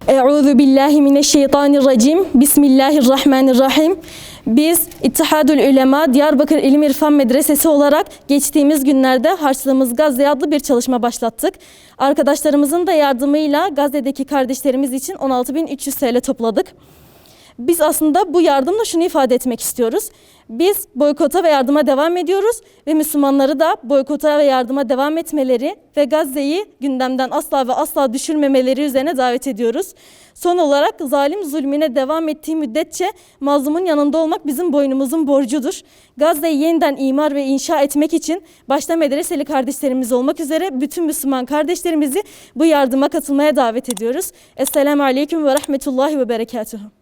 Euzu billahi mineşşeytanirracim. Bismillahirrahmanirrahim. Biz İttihadül Ulema Diyarbakır İlim İrfan Medresesi olarak geçtiğimiz günlerde Harçlığımız Gazze adlı bir çalışma başlattık. Arkadaşlarımızın da yardımıyla Gazze'deki kardeşlerimiz için 16.300 TL topladık. Biz aslında bu yardımla şunu ifade etmek istiyoruz. Biz boykota ve yardıma devam ediyoruz ve Müslümanları da boykota ve yardıma devam etmeleri ve Gazze'yi gündemden asla ve asla düşürmemeleri üzerine davet ediyoruz. Son olarak zalim zulmüne devam ettiği müddetçe mazlumun yanında olmak bizim boynumuzun borcudur. Gazze'yi yeniden imar ve inşa etmek için başta medreseli kardeşlerimiz olmak üzere bütün Müslüman kardeşlerimizi bu yardıma katılmaya davet ediyoruz. Esselamu Aleyküm ve Rahmetullahi ve Berekatuhu.